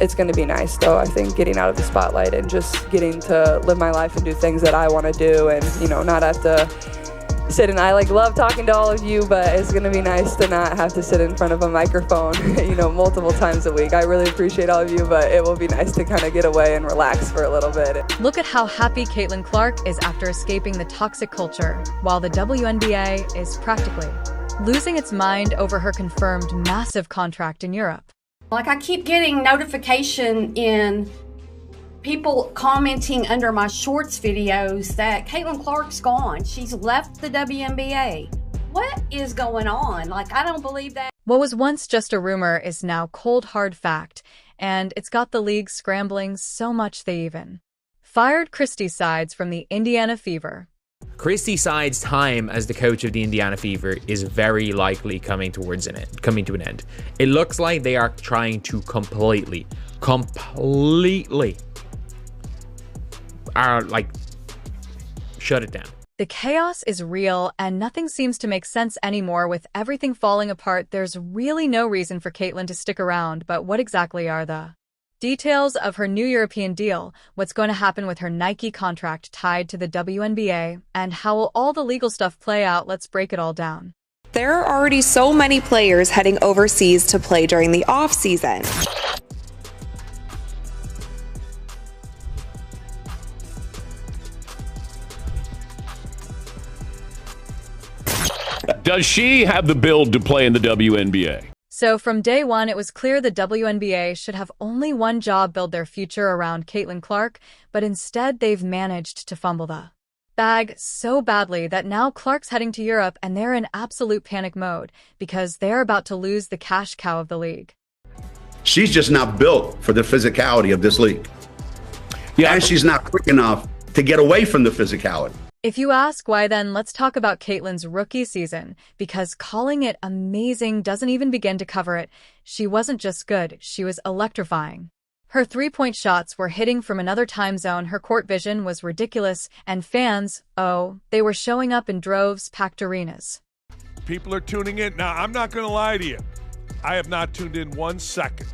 it's going to be nice, though. I think getting out of the spotlight and just getting to live my life and do things that I want to do, and, you know, not have to sit and I love talking to all of you, but it's going to be nice to not have to sit in front of a microphone, you know, multiple times a week. I really appreciate all of you, but it will be nice to kind of get away and relax for a little bit. Look at how happy Caitlin Clark is after escaping the toxic culture, while the WNBA is practically losing its mind over her confirmed massive contract in Europe. Like, I keep getting notification in people commenting under my shorts videos that Caitlin Clark's gone. She's left the WNBA. What is going on? Like, I don't believe that. What was once just a rumor is now cold hard fact, and it's got the league scrambling so much they even fired Christy Sides from the Indiana Fever. Christy Sides' time as the coach of the Indiana Fever is very likely coming to an end. It looks like they are trying to completely shut it down. The chaos is real, and nothing seems to make sense anymore. With everything falling apart, there's really no reason for Caitlin to stick around. But what exactly are the details of her new European deal? What's going to happen with her Nike contract tied to the WNBA? And how will all the legal stuff play out? Let's break it all down. There are already so many players heading overseas to play during the off-season. Does she have the build to play in the WNBA? So from day one, it was clear the WNBA should have only one job: build their future around Caitlin Clark, but instead they've managed to fumble the bag so badly that now Clark's heading to Europe and they're in absolute panic mode because they're about to lose the cash cow of the league. She's just not built for the physicality of this league. Yeah, and she's not quick enough to get away from the physicality. If you ask why, then let's talk about Caitlin's rookie season, because calling it amazing doesn't even begin to cover it. She wasn't just good, she was electrifying. Her three-point shots were hitting from another time zone, her court vision was ridiculous, and fans, they were showing up in droves, packed arenas. People are tuning in. Now, I'm not going to lie to you. I have not tuned in 1 second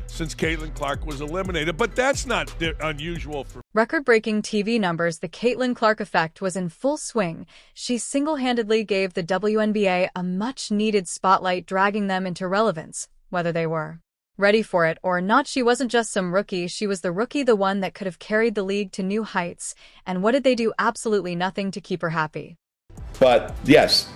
since Caitlin Clark was eliminated, but that's not unusual for record-breaking TV numbers. The Caitlin Clark effect was in full swing. She single-handedly gave the WNBA a much-needed spotlight, dragging them into relevance, whether they were ready for it or not. She wasn't just some rookie, she was the rookie, the one that could have carried the league to new heights. And what did they do? Absolutely nothing to keep her happy. But yes,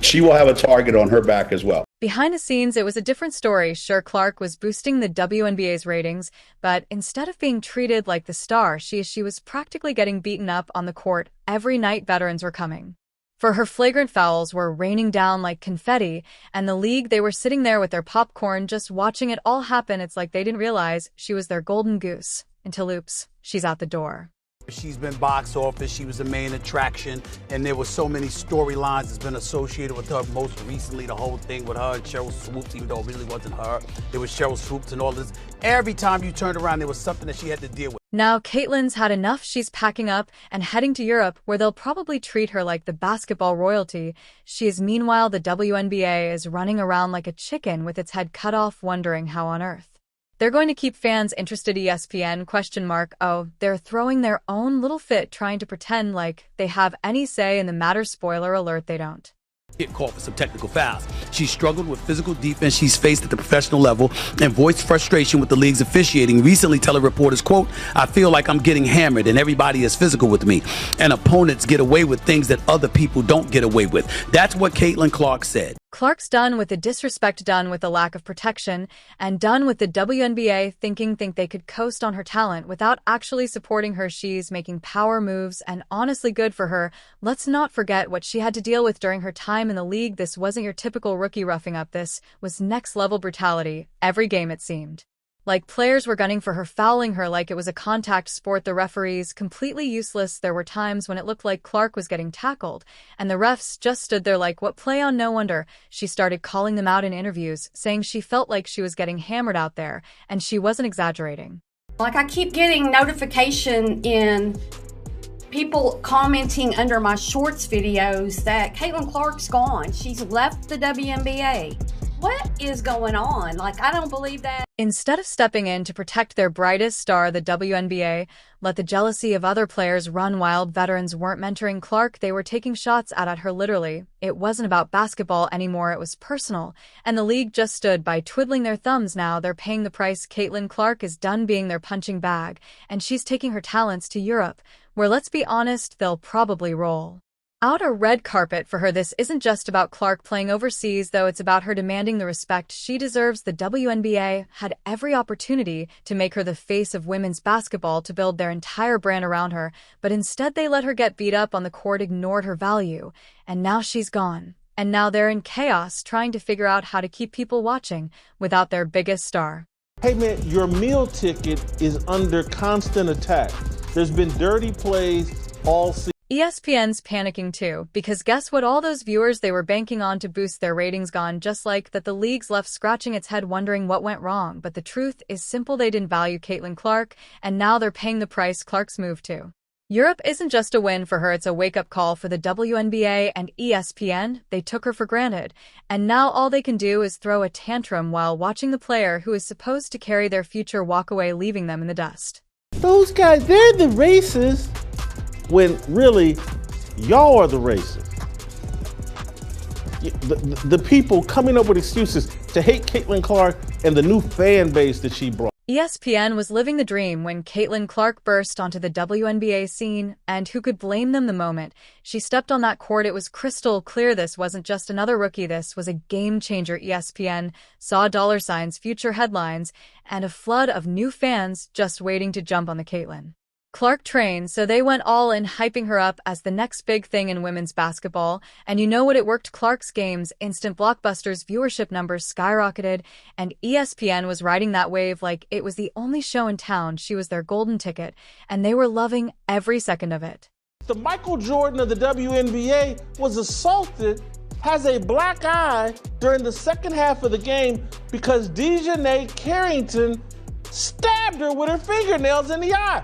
she will have a target on her back as well. Behind the scenes, it was a different story. Sure, Clark was boosting the WNBA's ratings, but instead of being treated like the star she was practically getting beaten up on the court every night. Veterans were coming for her. Flagrant fouls were raining down like confetti, and the league, they were sitting there with their popcorn just watching it all happen. It's like they didn't realize she was their golden goose until, oops, she's out the door. She's been box office, she was the main attraction, and there were so many storylines that's been associated with her. Most recently, the whole thing with her and Cheryl Swoops, even though it really wasn't her. It was Cheryl Swoops and all this. Every time you turned around, there was something that she had to deal with. Now, Caitlin's had enough. She's packing up and heading to Europe, where they'll probably treat her like the basketball royalty she is. Meanwhile, the WNBA is running around like a chicken with its head cut off, wondering how on earth they're going to keep fans interested. ESPN ? They're throwing their own little fit, trying to pretend like they have any say in the matter. Spoiler alert, they don't. Get called for some technical fouls. She struggled with physical defense she's faced at the professional level and voiced frustration with the league's officiating, recently telling reporters, quote, "I feel like I'm getting hammered and everybody is physical with me, and opponents get away with things that other people don't get away with." That's what Caitlin Clark said. Clark's done with the disrespect, done with the lack of protection, and done with the WNBA think they could coast on her talent without actually supporting her. She's making power moves, and honestly, good for her. Let's not forget what she had to deal with during her time in the league. This wasn't your typical rookie roughing up. This was next-level brutality. Every game, it seemed like players were gunning for her, fouling her like it was a contact sport. The referees completely useless. There were times when it looked like Clark was getting tackled, and the refs just stood there like, what play on? No wonder she started calling them out in interviews, saying she felt like she was getting hammered out there, and she wasn't exaggerating. Like, I keep getting notification in people commenting under my shorts videos that Caitlin Clark's gone. She's left the WNBA. What is going on? Like, I don't believe that. Instead of stepping in to protect their brightest star, the WNBA let the jealousy of other players run wild. Veterans weren't mentoring Clark, they were taking shots at her literally. It wasn't about basketball anymore, it was personal. And the league just stood by twiddling their thumbs. Now they're paying the price. Caitlin Clark is done being their punching bag, and she's taking her talents to Europe, where, let's be honest, they'll probably roll out a red carpet for her. This isn't just about Clark playing overseas, though. It's about her demanding the respect she deserves. The WNBA had every opportunity to make her the face of women's basketball, to build their entire brand around her, but instead they let her get beat up on the court, ignored her value, and now she's gone. And now they're in chaos, trying to figure out how to keep people watching without their biggest star. Hey man, your meal ticket is under constant attack. There's been dirty plays all season. ESPN's panicking too, because guess what? All those viewers they were banking on to boost their ratings gone, just like that. The league's left scratching its head wondering what went wrong, but the truth is simple: they didn't value Caitlin Clark, and now they're paying the price. Clark's move to Europe isn't just a win for her, it's a wake-up call for the WNBA and ESPN. They took her for granted, and now all they can do is throw a tantrum while watching the player who is supposed to carry their future walk away, leaving them in the dust. Those guys, they're the racists, when really, y'all are the racists. The people coming up with excuses to hate Caitlin Clark and the new fan base that she brought. ESPN was living the dream when Caitlin Clark burst onto the WNBA scene, and who could blame them? The moment she stepped on that court, it was crystal clear this wasn't just another rookie, this was a game changer. ESPN saw dollar signs, future headlines, and a flood of new fans just waiting to jump on the Caitlin Clark train, so they went all in, hyping her up as the next big thing in women's basketball. And you know what? It worked. Clark's games, instant blockbusters, viewership numbers skyrocketed, and ESPN was riding that wave like it was the only show in town. She was their golden ticket, and they were loving every second of it. The Michael Jordan of the WNBA was assaulted, has a black eye during the second half of the game because Dejanay Carrington stabbed her with her fingernails in the eye.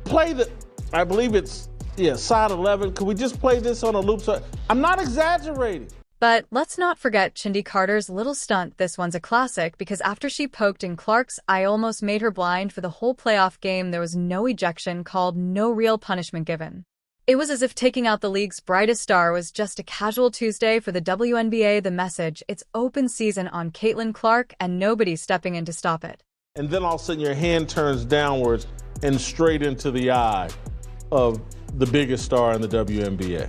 Play the, I believe it's, side 11. Could we just play this on a loop? So I'm not exaggerating. But let's not forget Chindi Carter's little stunt. This one's a classic because after she poked in Clark's eye, almost made her blind for the whole playoff game, there was no ejection called, no real punishment given. It was as if taking out the league's brightest star was just a casual Tuesday for the WNBA. The message: it's open season on Caitlin Clark, and nobody's stepping in to stop it. And then all of a sudden your hand turns downwards and straight into the eye of the biggest star in the WNBA.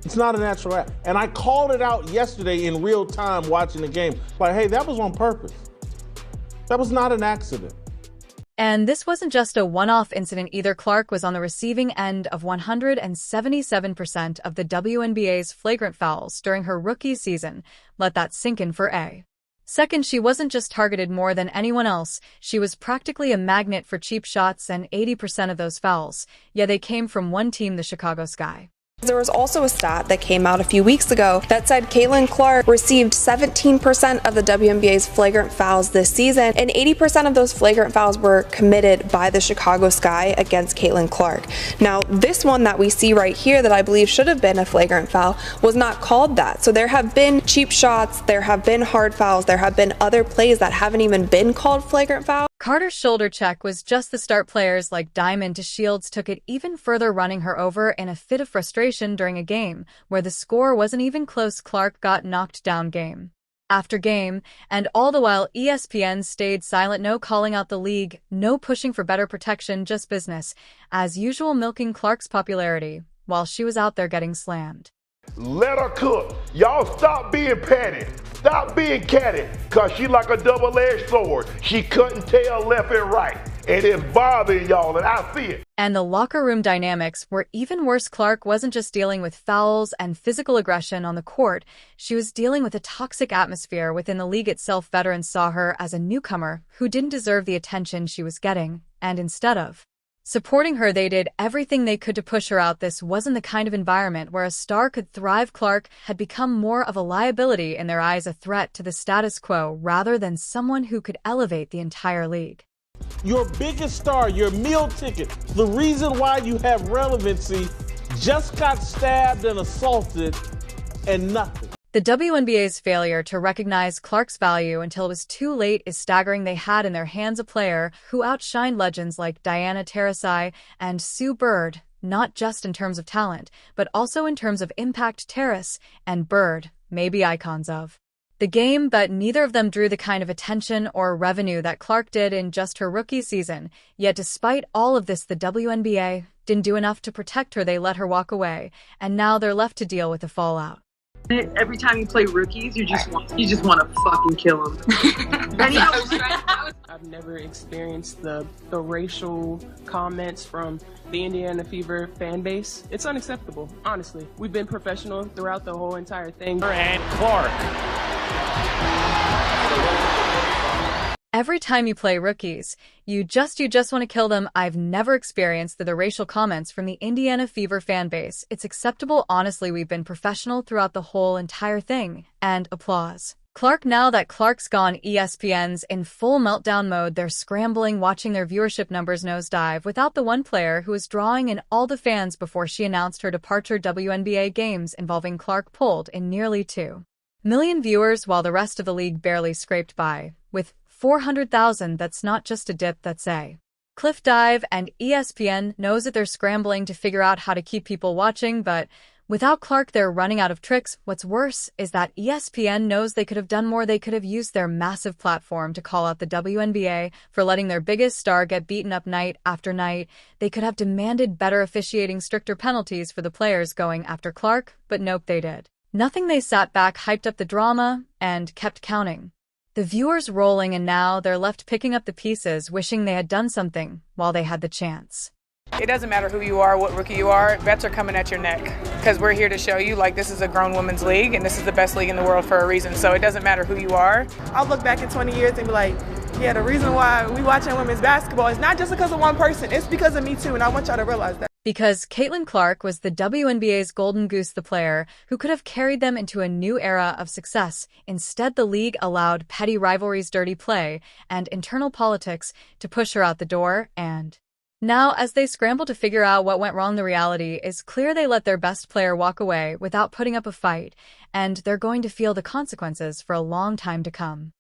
It's not a natural act. And I called it out yesterday in real time watching the game. Like, hey, that was on purpose. That was not an accident. And this wasn't just a one-off incident either. Clark was on the receiving end of 177% of the WNBA's flagrant fouls during her rookie season. Let that sink in for a second. She wasn't just targeted more than anyone else, she was practically a magnet for cheap shots, and 80% of those fouls, they came from one team, the Chicago Sky. There was also a stat that came out a few weeks ago that said Caitlin Clark received 17% of the WNBA's flagrant fouls this season, and 80% of those flagrant fouls were committed by the Chicago Sky against Caitlin Clark. Now, this one that we see right here that I believe should have been a flagrant foul was not called that. So there have been cheap shots, there have been hard fouls, there have been other plays that haven't even been called flagrant fouls. Carter's shoulder check was just the start. Players like Diamond to Shields took it even further, running her over in a fit of frustration during a game where the score wasn't even close. Clark got knocked down game after game, and all the while ESPN stayed silent. No calling out the league, no pushing for better protection, just business as usual, milking Clark's popularity while she was out there getting slammed. Let her cook. Y'all stop being petty. Stop being catty, because she like a double-edged sword. She couldn't tell left and right. And it's bothering y'all, and I see it. And the locker room dynamics were even worse. Clark wasn't just dealing with fouls and physical aggression on the court. She was dealing with a toxic atmosphere within the league itself. Veterans saw her as a newcomer who didn't deserve the attention she was getting, and instead of supporting her, they did everything they could to push her out. This wasn't the kind of environment where a star could thrive. Clark had become more of a liability in their eyes, a threat to the status quo rather than someone who could elevate the entire league. Your biggest star, your meal ticket, the reason why you have relevancy, just got stabbed and assaulted and nothing. The WNBA's failure to recognize Clark's value until it was too late is staggering. They had in their hands a player who outshined legends like Diana Taurasi and Sue Bird, not just in terms of talent, but also in terms of impact. Taurasi and Bird may be icons of the game, but neither of them drew the kind of attention or revenue that Clark did in just her rookie season. Yet despite all of this, the WNBA didn't do enough to protect her. They let her walk away, and now they're left to deal with the fallout. Every time you play rookies, you just want to fucking kill them. I've never experienced the racial comments from the Indiana Fever fan base. It's unacceptable, honestly. We've been professional throughout the whole entire thing. And Clark. Every time you play rookies, you just want to kill them. I've never experienced the racial comments from the Indiana Fever fan base. It's acceptable. Honestly, we've been professional throughout the whole entire thing. And applause. Clark, now that Clark's gone, ESPN's in full meltdown mode. They're scrambling, watching their viewership numbers nosedive without the one player who was drawing in all the fans before she announced her departure. WNBA games involving Clark pulled in nearly 2 million viewers, while the rest of the league barely scraped by, with 400,000. That's not just a dip, that's a cliff dive, and ESPN knows that they're scrambling to figure out how to keep people watching, but without Clark, they're running out of tricks. What's worse is that ESPN knows they could have done more. They could have used their massive platform to call out the WNBA for letting their biggest star get beaten up night after night. They could have demanded better officiating, stricter penalties for the players going after Clark, but nope, they did nothing. They sat back, hyped up the drama, and kept counting the viewers rolling, and now they're left picking up the pieces, wishing they had done something while they had the chance. It doesn't matter who you are, what rookie you are, bets are coming at your neck, because we're here to show you, like, this is a grown women's league, and this is the best league in the world for a reason. So it doesn't matter who you are. I'll look back in 20 years and be like, yeah, the reason why we watching women's basketball is not just because of one person, it's because of me too, and I want y'all to realize that. Because Caitlin Clark was the WNBA's golden goose, the player who could have carried them into a new era of success. Instead, the league allowed petty rivalries, dirty play, and internal politics to push her out the door. And now, as they scramble to figure out what went wrong, the reality is clear. They let their best player walk away without putting up a fight, and they're going to feel the consequences for a long time to come.